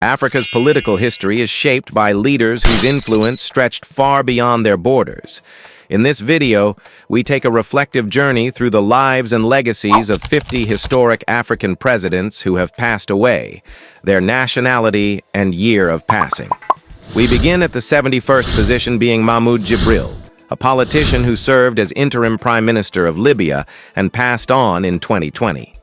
Africa's political history is shaped by leaders whose influence stretched far beyond their borders. In this video, we take a reflective journey through the lives and legacies of 50 historic African presidents who have passed away, their nationality and year of passing. We begin at the 71st position, being Mahmoud Jibril, a politician who served as interim prime minister of Libya and passed on in 2020.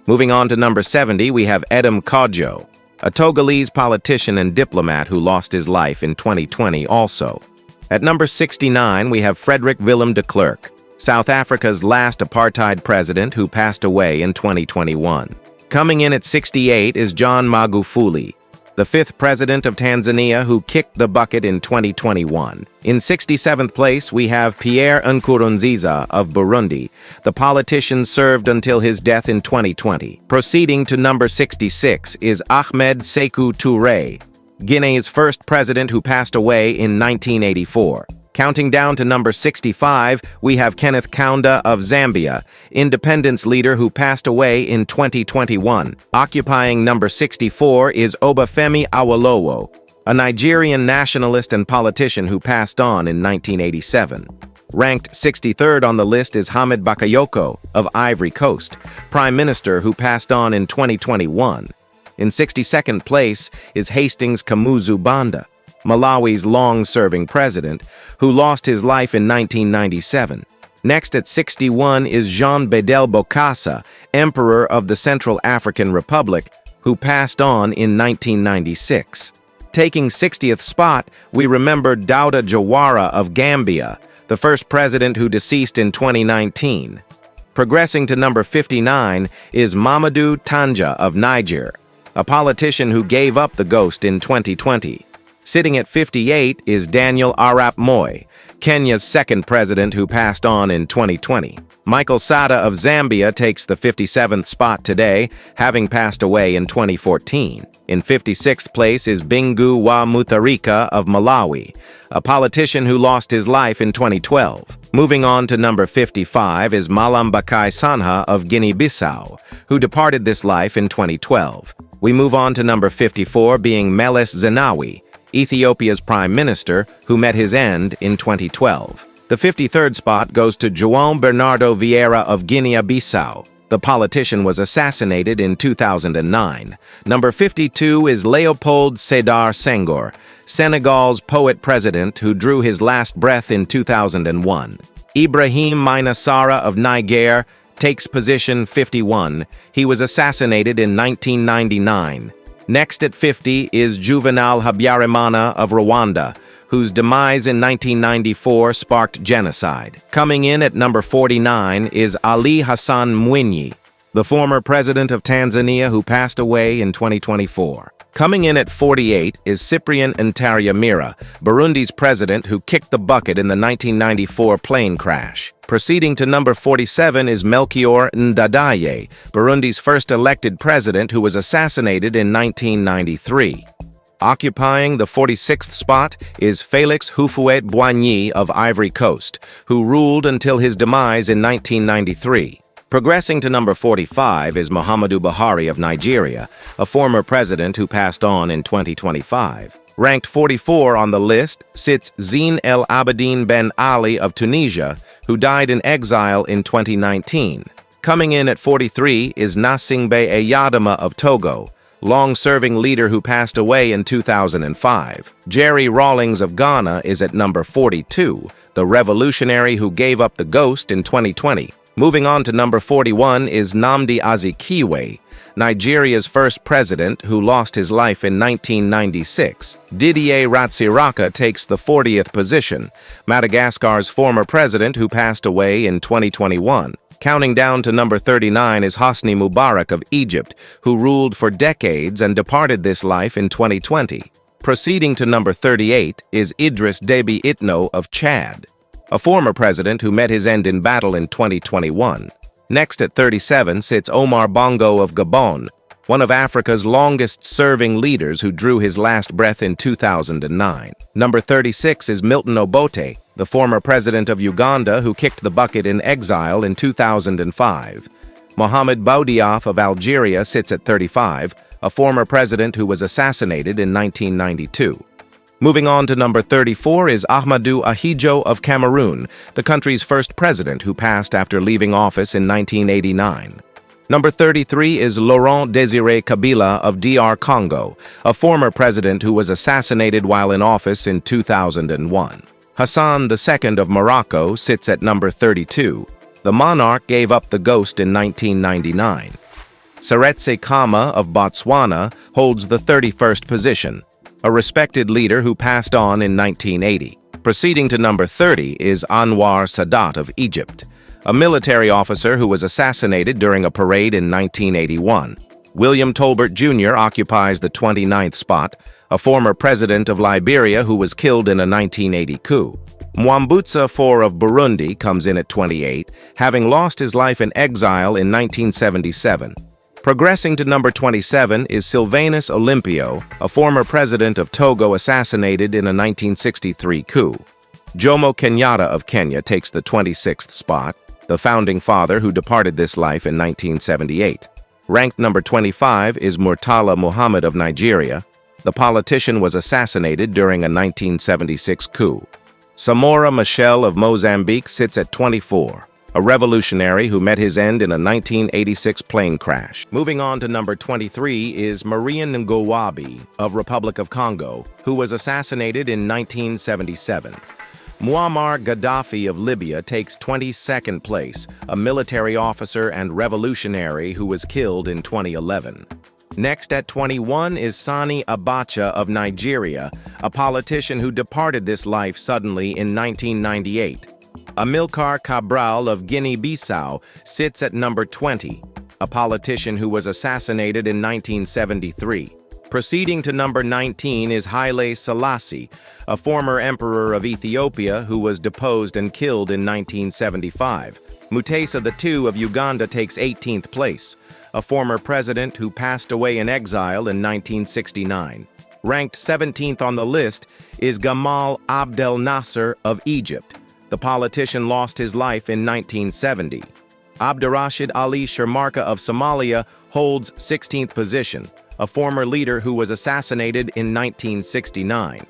Moving on to number 70, we have Edem Kodjo, a Togolese politician and diplomat who lost his life in 2020 also. At number 69, we have Frederick Willem de Klerk, South Africa's last apartheid president who passed away in 2021. Coming in at 68 is John Magufuli, the fifth president of Tanzania who kicked the bucket in 2021. In 67th place, we have Pierre Nkurunziza of Burundi. The politician served until his death in 2020. Proceeding to number 66 is Ahmed Sékou Touré, Guinea's first president who passed away in 1984. Counting down to number 65, we have Kenneth Kaunda of Zambia, independence leader who passed away in 2021. Occupying number 64 is Obafemi Awolowo, a Nigerian nationalist and politician who passed on in 1987. Ranked 63rd on the list is Hamid Bakayoko of Ivory Coast, prime minister who passed on in 2021. In 62nd place is Hastings Kamuzu Banda, Malawi's long-serving president, who lost his life in 1997. Next at 61 is Jean Bedel Bokassa, Emperor of the Central African Republic, who passed on in 1996. Taking 60th spot, we remember Dawda Jawara of Gambia, the first president who deceased in 2019. Progressing to number 59 is Mamadou Tanja of Niger, a politician who gave up the ghost in 2020. Sitting at 58 is Daniel Arap Moi, Kenya's second president who passed on in 2020. Michael Sata of Zambia takes the 57th spot today, having passed away in 2014. In 56th place is Bingu wa Mutharika of Malawi, a politician who lost his life in 2012. Moving on to number 55 is Malam Bakai Sanha of Guinea-Bissau, who departed this life in 2012. We move on to number 54, being Meles Zenawi, Ethiopia's prime minister, who met his end in 2012. The 53rd spot goes to João Bernardo Vieira of Guinea-Bissau. The politician was assassinated in 2009. Number 52 is Leopold Sédar Senghor, Senegal's poet-president who drew his last breath in 2001. Ibrahim Maina Sara of Niger takes position 51. He was assassinated in 1999. Next at 50 is Juvenal Habyarimana of Rwanda, whose demise in 1994 sparked genocide. Coming in at number 49 is Ali Hassan Mwinyi, the former president of Tanzania who passed away in 2024. Coming in at 48 is Cyprien Ntaryamira, Burundi's president who kicked the bucket in the 1994 plane crash. Proceeding to number 47 is Melchior Ndadaye, Burundi's first elected president who was assassinated in 1993. Occupying the 46th spot is Félix Houphouët-Boigny of Ivory Coast, who ruled until his demise in 1993. Progressing to number 45 is Muhammadu Buhari of Nigeria, a former president who passed on in 2025. Ranked 44 on the list sits Zine El Abidine Ben Ali of Tunisia, who died in exile in 2019. Coming in at 43 is Gnassingbé Eyadema of Togo, long-serving leader who passed away in 2005. Jerry Rawlings of Ghana is at number 42, the revolutionary who gave up the ghost in 2020. Moving on to number 41 is Nnamdi Azikiwe, Nigeria's first president who lost his life in 1996. Didier Ratsiraka takes the 40th position, Madagascar's former president who passed away in 2021. Counting down to number 39 is Hosni Mubarak of Egypt, who ruled for decades and departed this life in 2020. Proceeding to number 38 is Idriss Déby Itno of Chad, a former president who met his end in battle in 2021. Next at 37 sits Omar Bongo of Gabon, one of Africa's longest-serving leaders who drew his last breath in 2009. Number 36 is Milton Obote, the former president of Uganda who kicked the bucket in exile in 2005. Mohamed Boudiaf of Algeria sits at 35, a former president who was assassinated in 1992. Moving on to number 34 is Ahmadou Ahidjo of Cameroon, the country's first president who passed after leaving office in 1989. Number 33 is Laurent Désiré Kabila of DR Congo, a former president who was assassinated while in office in 2001. Hassan II of Morocco sits at number 32. The monarch gave up the ghost in 1999. Seretse Khama of Botswana holds the 31st position, a respected leader who passed on in 1980. Proceeding to number 30 is Anwar Sadat of Egypt, a military officer who was assassinated during a parade in 1981. William Tolbert Jr. occupies the 29th spot, a former president of Liberia who was killed in a 1980 coup. Mwambutsa IV of Burundi comes in at 28, having lost his life in exile in 1977. Progressing to number 27 is Sylvanus Olympio, a former president of Togo assassinated in a 1963 coup. Jomo Kenyatta of Kenya takes the 26th spot, the founding father who departed this life in 1978. Ranked number 25 is Murtala Muhammad of Nigeria. The politician was assassinated during a 1976 coup. Samora Machel of Mozambique sits at 24. A revolutionary who met his end in a 1986 plane crash. Moving on to number 23 is Marian Ngowabi of Republic of Congo, who was assassinated in 1977. Muammar Gaddafi of Libya takes 22nd place, a military officer and revolutionary who was killed in 2011. Next at 21 is Sani Abacha of Nigeria, a politician who departed this life suddenly in 1998. Amilcar Cabral of Guinea-Bissau sits at number 20, a politician who was assassinated in 1973. Proceeding to number 19 is Haile Selassie, a former emperor of Ethiopia who was deposed and killed in 1975. Mutesa II of Uganda takes 18th place, a former president who passed away in exile in 1969. Ranked 17th on the list is Gamal Abdel Nasser of Egypt. The politician lost his life in 1970. Abdirashid Ali Sharmarka of Somalia holds 16th position, a former leader who was assassinated in 1969.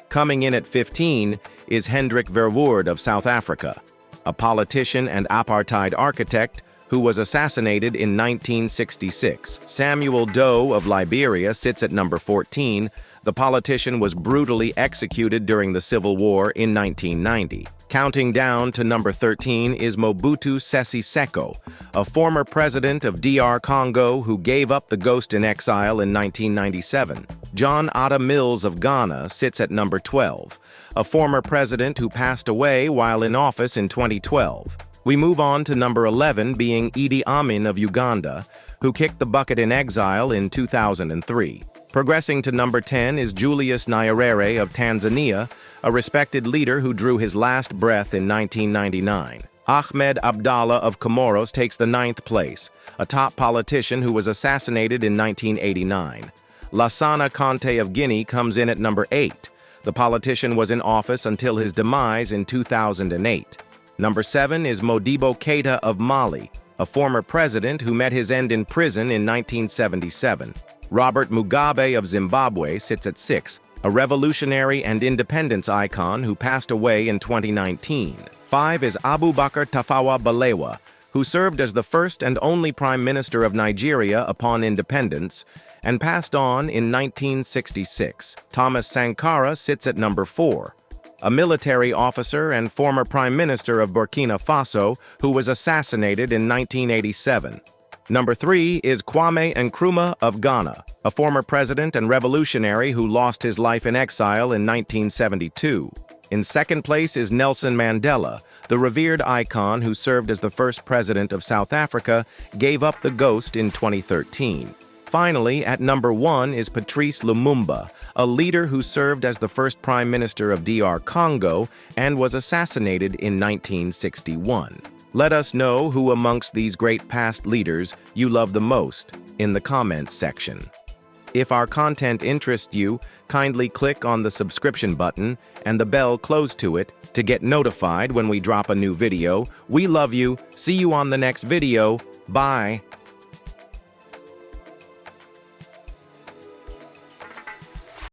Coming in at 15 is Hendrik Verwoerd of South Africa, a politician and apartheid architect who was assassinated in 1966. Samuel Doe of Liberia sits at number 14. The politician was brutally executed during the Civil War in 1990. Counting down to number 13 is Mobutu Sese Seko, a former president of DR Congo who gave up the ghost in exile in 1997. John Atta Mills of Ghana sits at number 12, a former president who passed away while in office in 2012. We move on to number 11 being Idi Amin of Uganda, who kicked the bucket in exile in 2003. Progressing to number 10 is Julius Nyerere of Tanzania, a respected leader who drew his last breath in 1999. Ahmed Abdallah of Comoros takes the 9th place, a top politician who was assassinated in 1989. Lassana Conte of Guinea comes in at number 8. The politician was in office until his demise in 2008. Number 7 is Modibo Keita of Mali, a former president who met his end in prison in 1977. Robert Mugabe of Zimbabwe sits at 6, a revolutionary and independence icon who passed away in 2019. 5 is Abubakar Tafawa Balewa, who served as the first and only Prime Minister of Nigeria upon independence and passed on in 1966. Thomas Sankara sits at number 4, a military officer and former Prime Minister of Burkina Faso who was assassinated in 1987. Number 3 is Kwame Nkrumah of Ghana, a former president and revolutionary who lost his life in exile in 1972. In second place is Nelson Mandela, the revered icon who served as the first president of South Africa, gave up the ghost in 2013. Finally, at number 1 is Patrice Lumumba, a leader who served as the first Prime Minister of DR Congo and was assassinated in 1961. Let us know who amongst these great past leaders you love the most in the comments section. If our content interests you, kindly click on the subscription button and the bell close to it to get notified when we drop a new video. We love you. See you on the next video. Bye.